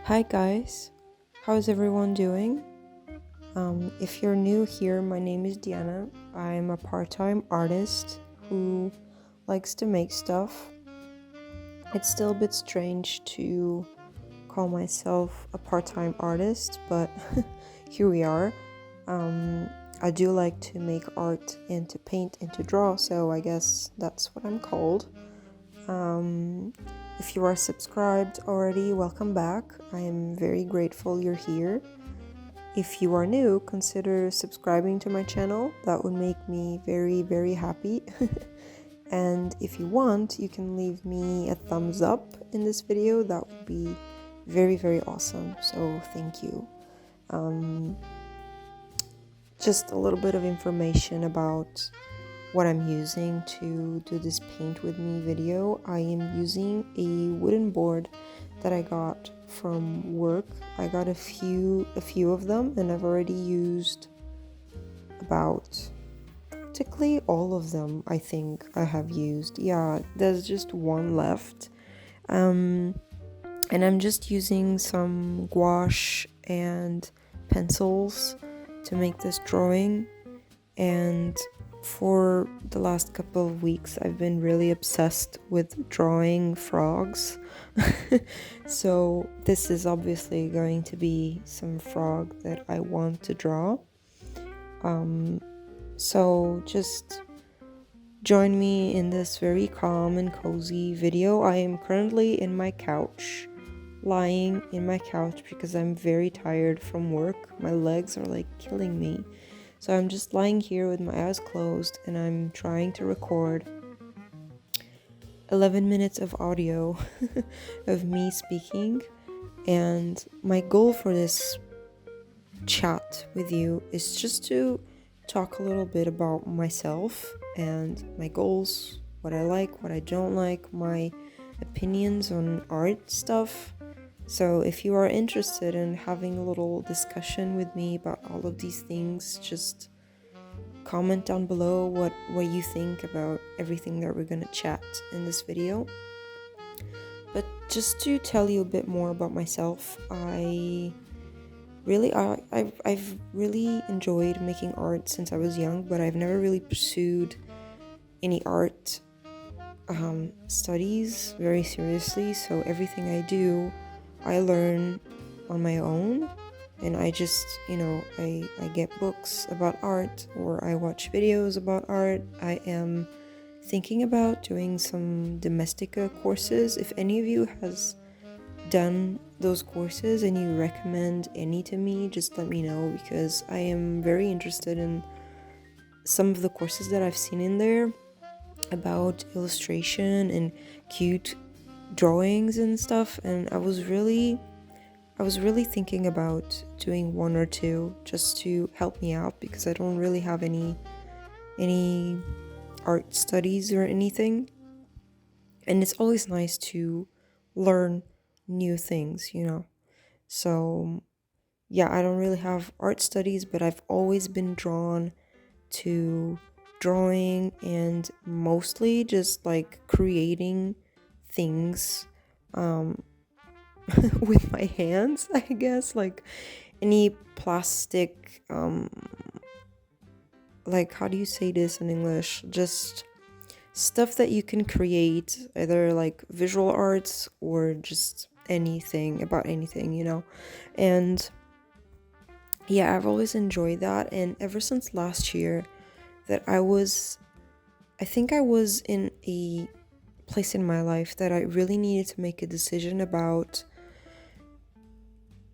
Hi guys, how's everyone doing? If you're new here, my name is Diana. I'm a part-time artist who likes to make stuff. It's still a bit strange to call myself a part-time artist, but here we are. I do like to make art and to paint and to draw, so I guess that's what I'm called. If you are subscribed already, welcome back. I am very grateful you're here. If you are new, consider subscribing to my channel. That would make me very, very happy. And if you want, you can leave me a thumbs up in this video. That would be very, very awesome. So thank you. Just a little bit of information about what I'm using to do this paint with me video. I am using a wooden board that I got from work. I got a few of them, and I've already used about practically all of them. I think I have used. Yeah, there's just one left. And I'm just using some gouache and pencils to make this drawing. And for the last couple of weeks, I've been really obsessed with drawing frogs. So this is obviously going to be some frog that I want to draw. So just join me in this very calm and cozy video. I am currently in my couch, lying in my couch because I'm very tired from work. My legs are like killing me. So I'm just lying here with my eyes closed and I'm trying to record 11 minutes of audio of me speaking. And my goal for this chat with you is just to talk a little bit about myself and my goals, what I like, what I don't like, my opinions on art stuff. So if you are interested in having a little discussion with me about all of these things, just comment down below what you think about everything that we're going to chat in this video. But just to tell you a bit more about myself, I've really enjoyed making art since I was young, but I've never really pursued any art studies very seriously. So everything I do, I learn on my own, and I just, I get books about art or I watch videos about art. I am thinking about doing some domestica courses. If any of you has done those courses and you recommend any to me, just let me know, because I am very interested in some of the courses that I've seen in there about illustration and cute drawings and stuff, and I was really thinking about doing one or two just to help me out, because I don't really have any art studies or anything, and it's always nice to learn new things, So yeah, I don't really have art studies, but I've always been drawn to drawing and mostly just like creating things with my hands, I guess, like any plastic, like, how do you say this in English? Just stuff that you can create, either like visual arts or just anything about anything. And yeah, I've always enjoyed that. And ever since last year that I think I was in a place in my life that I really needed to make a decision about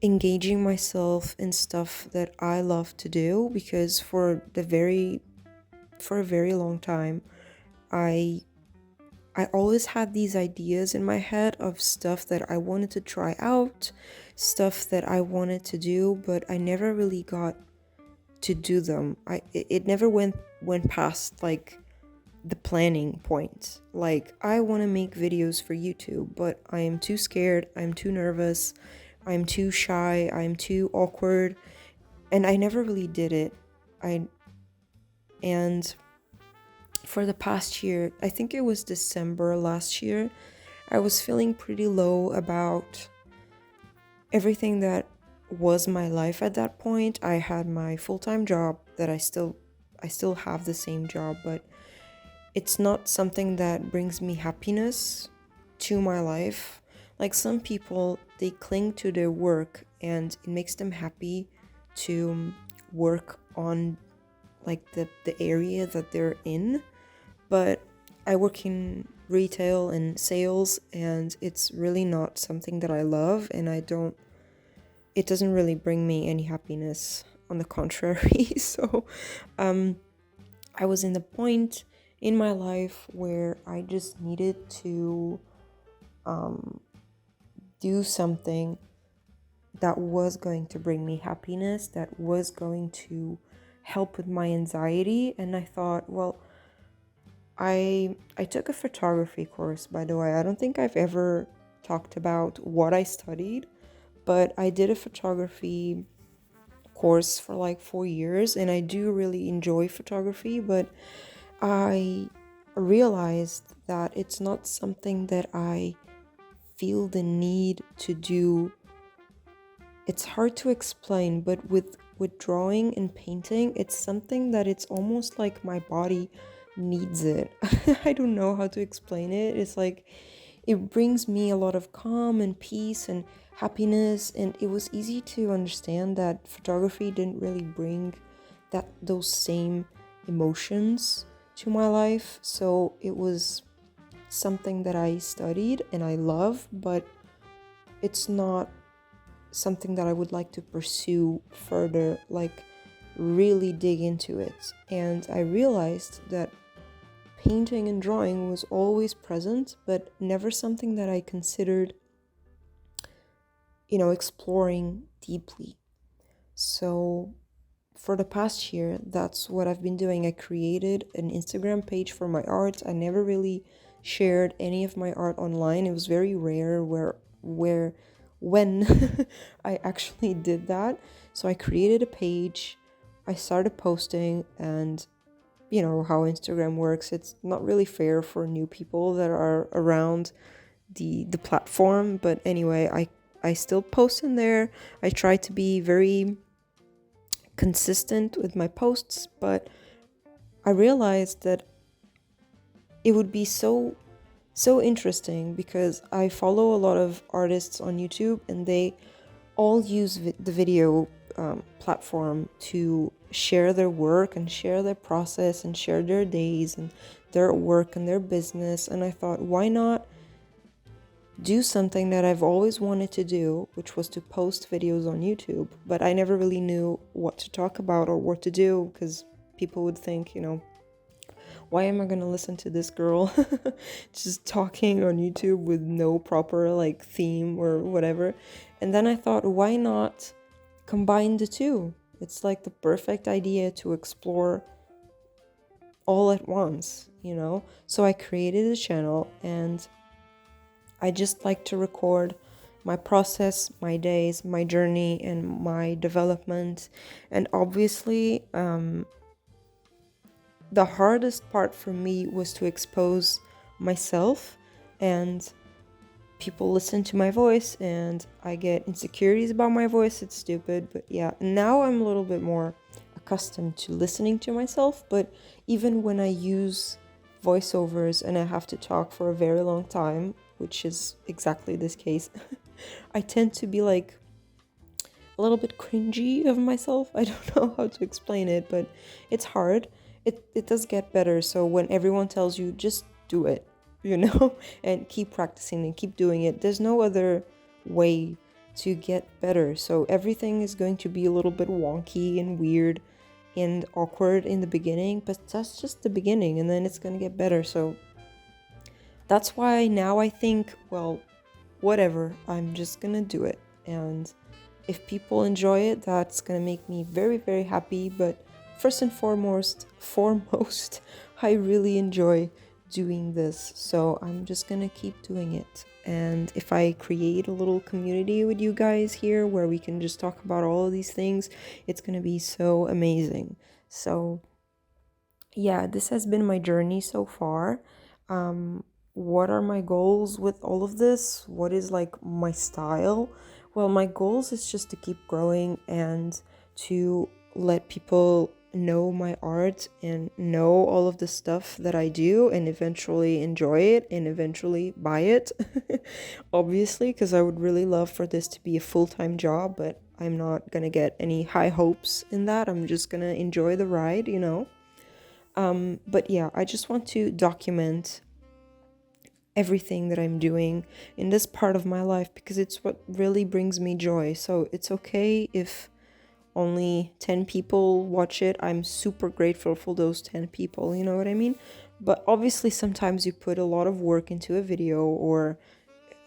engaging myself in stuff that I love to do, because for a very long time I always had these ideas in my head of stuff that I wanted to try out, stuff that I wanted to do, but I never really got to do them. It never went past like the planning point. Like, I want to make videos for YouTube, but I am too scared, I'm too nervous, I'm too shy, I'm too awkward, and I never really did it. And for the past year, I think it was December last year, I was feeling pretty low about everything that was my life at that point. I had my full-time job that I still have the same job, but it's not something that brings me happiness to my life. Like some people, they cling to their work and it makes them happy to work on like the area that they're in. But I work in retail and sales, and it's really not something that I love, and it doesn't really bring me any happiness. On the contrary. So I was in the point in my life where I just needed to do something that was going to bring me happiness, that was going to help with my anxiety. And I thought, well, I took a photography course, by the way. I don't think I've ever talked about what I studied, but I did a photography course for like 4 years, and I do really enjoy photography, but I realized that it's not something that I feel the need to do. It's hard to explain, but with drawing and painting, it's something that it's almost like my body needs it. I don't know how to explain it. It's like it brings me a lot of calm and peace and happiness, and it was easy to understand that photography didn't really bring those same emotions to my life. So it was something that I studied and I love, but it's not something that I would like to pursue further, like really dig into it. And I realized that painting and drawing was always present, but never something that I considered, exploring deeply. So for the past year, that's what I've been doing. I created an Instagram page for my art. I never really shared any of my art online. It was very rare when I actually did that. So I created a page, I started posting, and you know how Instagram works. It's not really fair for new people that are around the platform. But anyway, I still post in there. I try to be very consistent with my posts, but I realized that it would be so interesting because I follow a lot of artists on YouTube, and they all use the video platform to share their work and share their process and share their days and their work and their business. And I thought, why not do something that I've always wanted to do, which was to post videos on YouTube. But I never really knew what to talk about or what to do, because people would think, why am I gonna listen to this girl just talking on YouTube with no proper like theme or whatever. And then I thought, why not combine the two? It's like the perfect idea to explore all at once. So I created a channel, and I just like to record my process, my days, my journey, and my development. And obviously, the hardest part for me was to expose myself, and people listen to my voice, and I get insecurities about my voice. It's stupid, but yeah. Now I'm a little bit more accustomed to listening to myself, but even when I use voiceovers and I have to talk for a very long time, which is exactly this case, I tend to be like a little bit cringy of myself. I don't know how to explain it, but it's hard. It does get better. So when everyone tells you just do it, and keep practicing and keep doing it, there's no other way to get better. So everything is going to be a little bit wonky and weird and awkward in the beginning, but that's just the beginning, and then it's going to get better. So that's why now I think, well, whatever, I'm just gonna do it. And if people enjoy it, that's gonna make me very, very happy. But first and foremost, I really enjoy doing this. So I'm just gonna keep doing it. And if I create a little community with you guys here where we can just talk about all of these things, it's gonna be so amazing. So yeah, this has been my journey so far. What are my goals with all of this? What is like my style Well, my goals is just to keep growing and to let people know my art and know all of the stuff that I do and eventually enjoy it and eventually buy it. Obviously, because I would really love for this to be a full-time job, but I'm not gonna get any high hopes in that. I'm just gonna enjoy the ride, you know. But yeah, I just want to document everything that I'm doing in this part of my life because it's what really brings me joy. So it's okay if only 10 people watch it. I'm super grateful for those 10 people, you know what I mean? But obviously, sometimes you put a lot of work into a video, or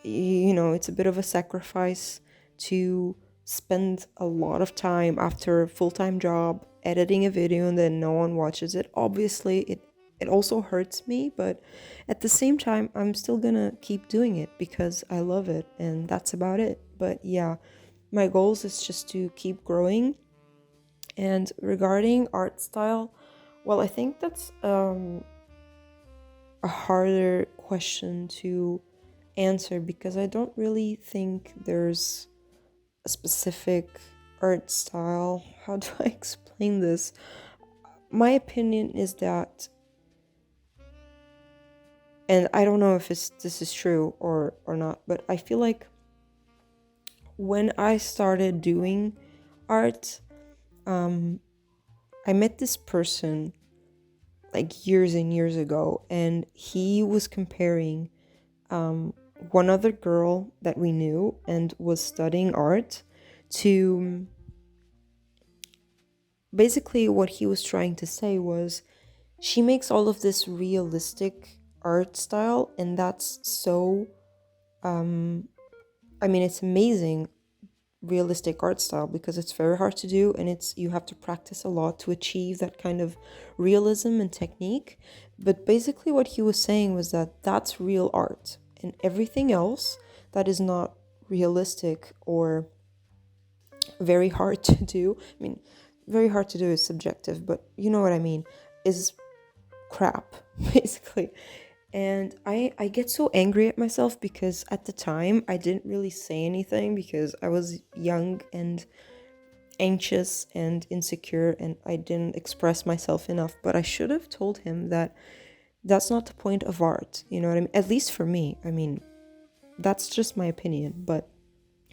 you know, it's a bit of a sacrifice to spend a lot of time after a full-time job editing a video and then no one watches it. Obviously, it also hurts me, but at the same time, I'm still gonna keep doing it because I love it, and that's about it. But yeah, my goals is just to keep growing. And regarding art style, well, I think that's a harder question to answer because I don't really think there's a specific art style. How do I explain this? My opinion is that, and I don't know if this is true or not, but I feel like when I started doing art, I met this person like years and years ago, and he was comparing one other girl that we knew and was studying art to basically what he was trying to say was she makes all of this realistic art style, and that's so I mean, it's amazing realistic art style because it's very hard to do, and it's you have to practice a lot to achieve that kind of realism and technique. But basically what he was saying was that that's real art, and everything else that is not realistic or very hard to do, I mean, very hard to do is subjective, but you know what I mean, is crap basically. And I get so angry at myself because at the time I didn't really say anything because I was young and anxious and insecure and I didn't express myself enough. But I should have told him that that's not the point of art, you know what I mean? At least for me. I mean, that's just my opinion, but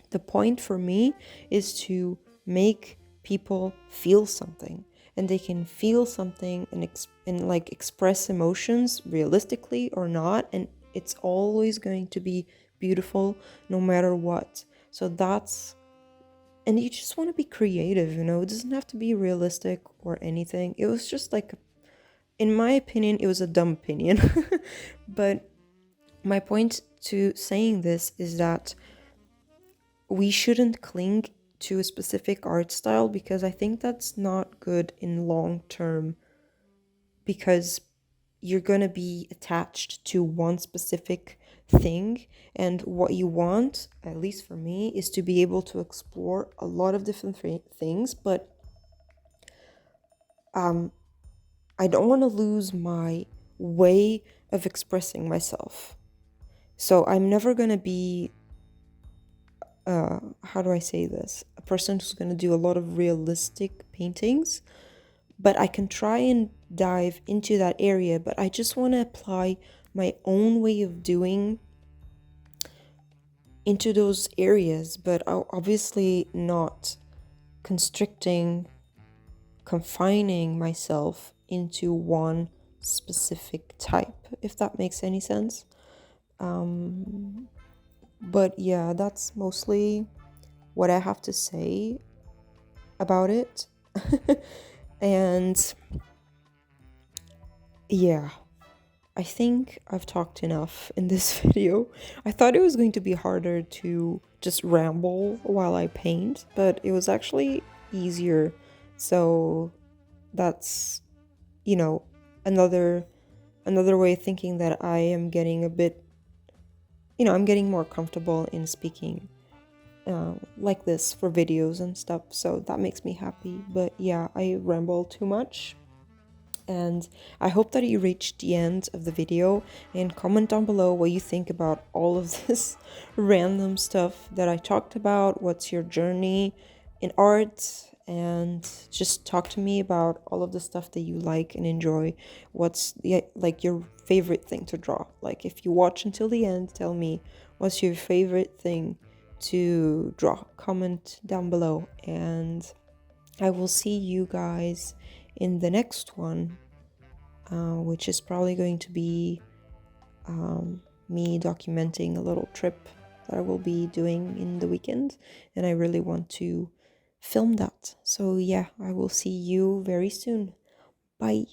the point for me is to make people feel something, and they can feel something and like express emotions realistically or not, and it's always going to be beautiful no matter what. So that's, and you just want to be creative, you know, it doesn't have to be realistic or anything. It was just like, in my opinion, it was a dumb opinion. But my point to saying this is that we shouldn't cling to a specific art style because I think that's not good in long term, because you're going to be attached to one specific thing, and what you want, at least for me, is to be able to explore a lot of different things, but I don't want to lose my way of expressing myself. So I'm never going to be how do I say this? A person who's going to do a lot of realistic paintings, but I can try and dive into that area, but I just want to apply my own way of doing into those areas, but obviously not constricting, confining myself into one specific type, if that makes any sense. But yeah, that's mostly what I have to say about it. And yeah, I think I've talked enough in this video. I thought it was going to be harder to just ramble while I paint, but it was actually easier. So that's, you know, another way of thinking that I am getting a bit, you know, I'm getting more comfortable in speaking like this for videos and stuff, so that makes me happy. But yeah, I ramble too much, And I hope that you reached the end of the video, and comment down below what you think about all of this random stuff that I talked about. What's your journey in art? And just talk to me about all of the stuff that you like and enjoy. What's like your favorite thing to draw? Like, if you watch until the end, tell me what's your favorite thing to draw. Comment down below, and I will see you guys in the next one, which is probably going to be me documenting a little trip that I will be doing in the weekend, and I really want to film that. So yeah, I will see you very soon. Bye.